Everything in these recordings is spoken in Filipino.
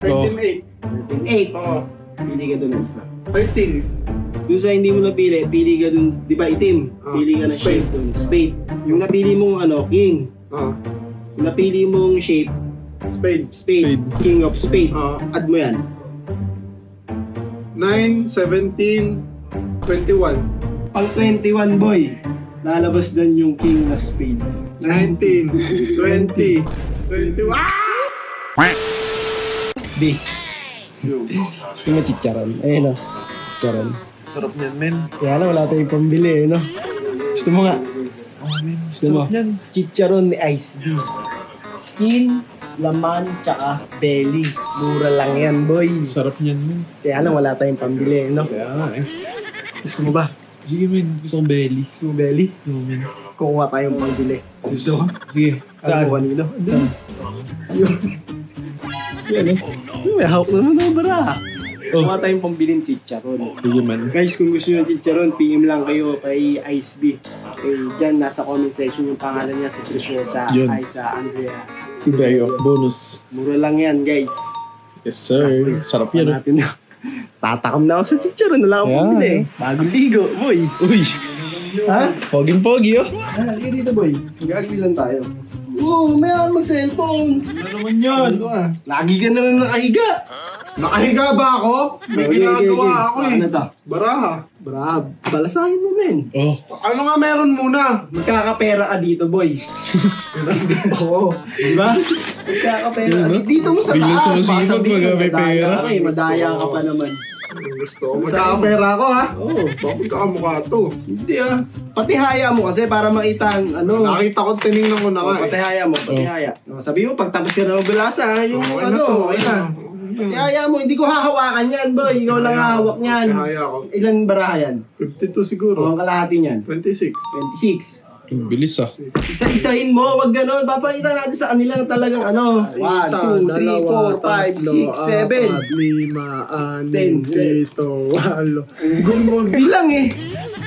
13-8. 8. Oo. Pili ka dun ng isa. 13. Doon sa hindi mo napili, pili ka dun, di ba itim? Pili ka ng Spade. shape dun. Spade. Yung napili mong king. Oo. Yung napili mong shape, Spade. spade. King of spade. Oo. Add mo yan. 9, 17, 21. Pang 21 boy, lalabas doon yung king na spade. 19, 20, 21. B. Gusto mo chicharon? Ayun o. Chicharon. Sarap niyan, men. Kaya lang wala tayong pambili no? Gusto mo nga? Oh, men. Gusto mo? Sarap niyan. Chicharon ni Ice B. Skin, laman, tsaka belly. Mura lang yan boy. Sarap niyan, men. Kaya lang wala tayong pambili no? Kaya nga eh. Gusto mo ba? Sige, men. Gusto kong belly. Gusto mo belly? No, men. Kukuha tayong pambili. Gusto mo? Sige. Saan? Ano kanino? Doon. Ayun. Yan eh. May hawak naman ng bara. Oh. Kuha tayong pambilin chicharon. Sige, man. Guys, kung gusto nyo ng chicharon, PM lang kayo kay Ice B. Diyan, nasa comment section yung pangalan niya sa Trishosa, Yun. ay sa Andrea. Si Bayo. Bonus. Mura lang yan, guys. Yes, sir. Sarap yan. Natin na. Tatakam na ako sa chicharon. Wala akong Yan. pambili. Bagong ligo, boy. Uy. Ha? Poging-pogi, oh. Halika dito, boy. Mag-agree lang tayo. Oo, may mag-cellphone. Ano naman yan? Lagi ka na lang nakahiga. Nakahiga ba ako? May Okay, ginagawa okay. ako eh. Ano to? Baraha. Brab, balasahin mo, men. Oh. Ano nga meron muna? Magkakapera ka dito, boy. Yun ang gusto ko. Diba? Magkakapera ka. Diba? Dito mo sa Biglang taas. sumisipag baka sabihin, pag may madaya pera. ka eh, madaya ka pa naman. Gusto ko. Magkakapera ako ha? Oo. Bakit kakamukha to? Hindi ah. Patihaya mo kasi para makita ang ano. Nakita ko, tinignan ko na nga eh. Patihaya mo, patihaya. Sabi mo, pag tapos ka na magbulasa, yung Okay na ano, to, okay okay na. na. Patihaya mo, hindi ko hahawakan yan, boy. Ikaw lang hahawak niyan. Kaya ako. Ilan baraha yan? 52 siguro. O, ang kalahati niyan? 26. 26. Ang bilis ah. Isa-isahin mo, wag ganon. Papakita natin sa kanila na talagang ano. 1, 2, 3, 4, 5, 6, 7. 5, 6, 7, 8, 9, 10, 11, 12. Gulo mo bilang eh.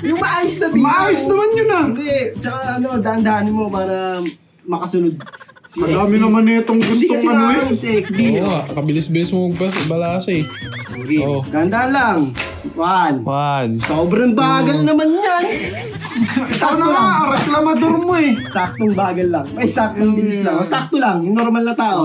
Yung maayos na bilang. Maayos naman yun ah. Hindi. Tsaka ano, dahan-dahan mo para makasunod si Madami naman na itong Hindi gustong kasi ano eh. nakakit si XD. Oo nga, kabilis-bilis mo magbalasa eh. Okay. Oo. Dahan-dahan lang. 1. 1. Sobrang bagal naman yan. Ikaw na nga, reklamador mo eh. Saktong bagal lang. Ay, saktong bilis lang. O, sakto lang. Yung normal na tao.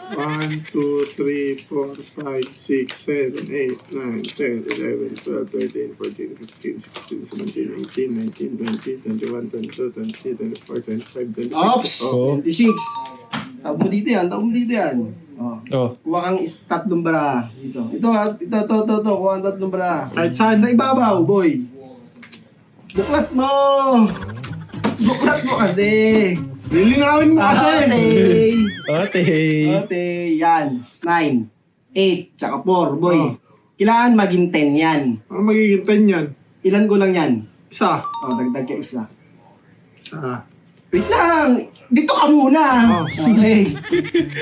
1, 2, 3, 4, 5, 6, 7, 8, 9, 10, 11, 12, 13, 14, 15, 16, 17, 18, 19, 20, 21, 22, 23, 24, 25, 26. Ops! Oh. 26. Tawag mo dito yan. Tawag mo dito yan. Oh. Oh. Kuha kang tatlong bara. Dito. Ito. Kuha kang tatlong bara. Kahit saan. Sa ibabaw, boy. Buklat mo! Buklat mo kasi! Lilinawin mo kasi. Okay. Okay. Yan. 9, 8, tsaka 4, boy. Oh. Kailangan maging 10 yan. Ano magiging 10 yan? Ilan ko lang yan? Isa. Dagdag ka isa. Isa. Wait lang! Dito ka muna! Oh. Okay.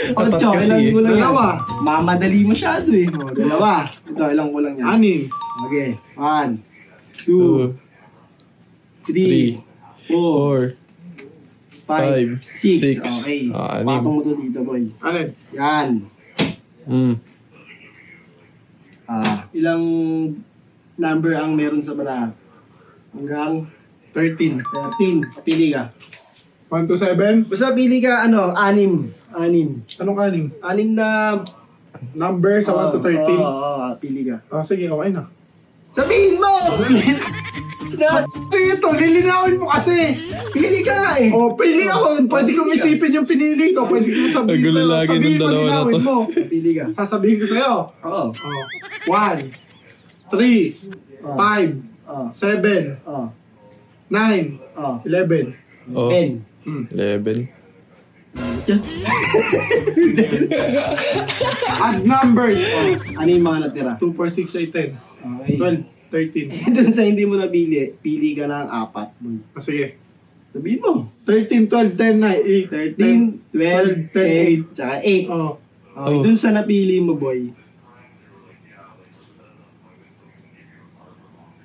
Tapat Ocho, kasi ilan eh. ko lang yan? Dalawa. Mamadali masyado eh. Dalawa. Ito, ilan ko lang yan? 6. Okay. 1, 2, 3, 4, 4. 5, 6. six. Okay. Anim. Patong mo to dito, boy. Alin? Yan. Ilang number ang meron sa bara? Hanggang 13. 13. Pili ka. 1 to 7? Basta pili ka, ano, 6. 6. Anong kaning? 6 na... Number sa 1 to 13? Oo, pili ka. Sige, okay na. Sabihin mo! Na, Ito, lilinawin mo kasi. pili ka nga eh. O, pili ako. Pwede kong isipin yung pinili ko. Pwede kong sabihin Ang gulo sa'yo. lagi ng Sabihin mo, dalawa na linawin to. mo. Pili ka. Sasabihin ko sa'yo. Oo. 1, 3, 5, Oo. 7, Oo. 9, Oo. 11. Oh. 10. 11. Add numbers. Ano yung mga natira? 2, 4, 6, 8, 10. Okay. 12, 13. Doon sa hindi mo napili, pili ka ng 4. boy. Sige. Sabihin mo. 13, 12, 10, 9, 13, 12, 10, 10, tsaka 8. Oh. Okay, Oh. dun sa napili mo, boy.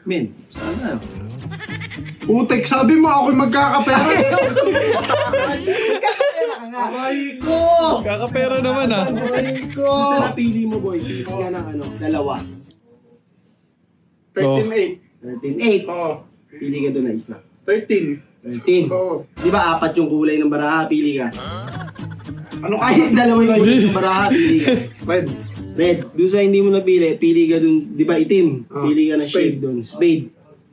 Men, sana. Putek, sabi mo ako magkakapera. Magkakapera ka nga. Aray ko! Kakapera naman ah. Aray ko! Kung sa napili mo, boy, pili ka ng ano, dalawa. 13-8. 13-8. Oo. Pili ka doon na isa. 13. 13. Oo. Di ba apat yung kulay ng baraha, pili ka. Ano Kahit dalawa yung kulay ng baraha, pili ka. Red. Red. Doon sa hindi mo napili, pili ka doon, di ba itim? Ah, Pili ka ng spade. shade doon. Spade.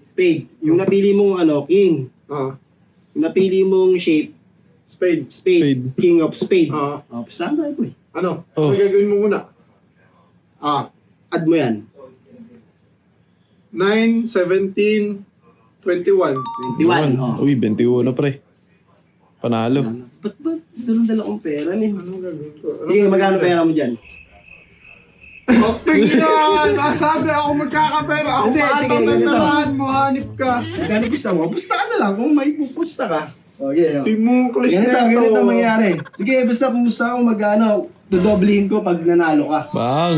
Spade. Yung napili mong ano, king. Oo. Yung napili mong shape, Spade. spade. Spade. King of spade. Oo. Oh, standby boy. Ano? Oh. Ano gagawin mo muna? Add mo yan. 9, 17, 21. 21. Oh. Uy, 21 pre. Panalo. Ba't dala kong pera, min? Anong gagawin ko? Sige, magkano pera mo dyan? Okay yan! Sabi ako magkakapera. Ako Hindi, pa sige, ata ganito. peperahan mo. Hanip ka. Magkano pusta mo? Pusta ka na lang kung may pupusta ka. Okay, no? Timukulis Ganito, na ito. ganito ang mangyari. Sige, basta pumusta ako magkano. Dodoblihin ko pag nanalo ka. Bang.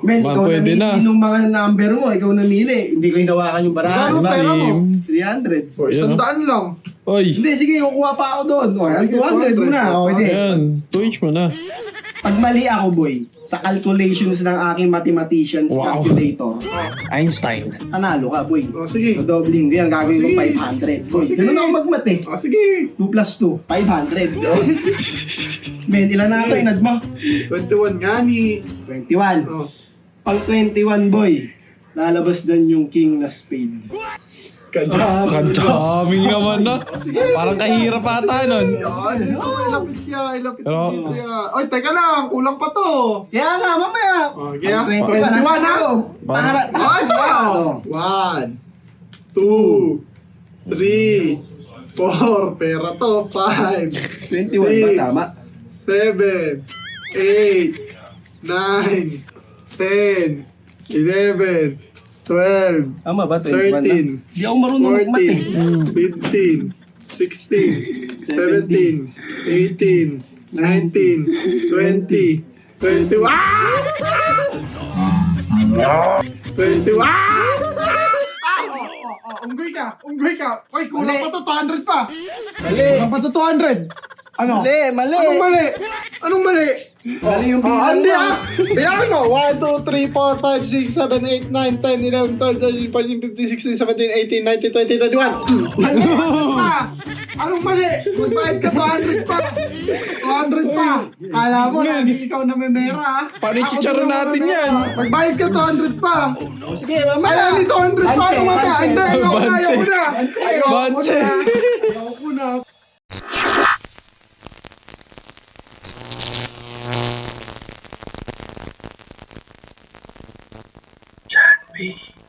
Men, Ba, ikaw pwede namili na. nung mga number mo. Ikaw namili. Hindi ko hinawakan yung barahan. Magkano pera mo? 300. O, 100 lang. Oy. Hindi, sige, kukuha pa ako doon. O, yan, 200 muna. O, hindi. Ayan. 2 mo na. Pag mali ako, boy, sa calculations ng aking mathematician's Wow. calculator, Einstein. panalo ka, boy. O, sige. Dodoblihin ko yan. Gagawin ko Sige. 500. Boy, Sige. ganun ako magmat eh. O, sige. 2 plus 2, 500. Men, ilan na ito? Inad mo? 21 nga ni. 21. O. Pang 21, boy, lalabas doon yung king na spade. Kadaming naman na. Parang kahirap ata nun. Yan. Ay, lapit yan. Lapit Pero- dito yan. Oy, teka lang. Kulang pa to. Kaya nga, mamaya. O, kaya. Pang 21 ako. Para, Ay, wow. 1, 2, 3, 4. Pera to. 5, 21 ba? Tama. 7, 8, 9, 10, 11, 12, Tama ba? 21 na? 13, Di ako marunong magmat eh. 15, 16, 17, 18, 19, 20, 21. Ah! 21. Unggoy ka! Unggoy ka! Uy, kulang pa to, 200 pa! Mali. Kulang pa to, 200! Ano? Mali, mali. Anong mali? Anong mali? Mali yung bilang Hindi mo. ah! Bilangin mo! 1, 2, 3, 4, 5, 6, 7, 8, 9, 10, 11, 12, 13, 14, 15, 16, 17, 18, 19, 20, 21! Mali! Pa! Anong mali? Magbayad ka 200 pa! 200 pa! Kala mo, lagi ikaw na may mera ah! Paano Ako chicharon din ang natin may yan? mera. Magbayad ka 200 pa! Sige, mamaya. Ayan, 200 pa! Banse, Ano mama? banse. Hindi, ayoko na! Banse. Ayoko na! Ayoko Banse. na! Ayoko na!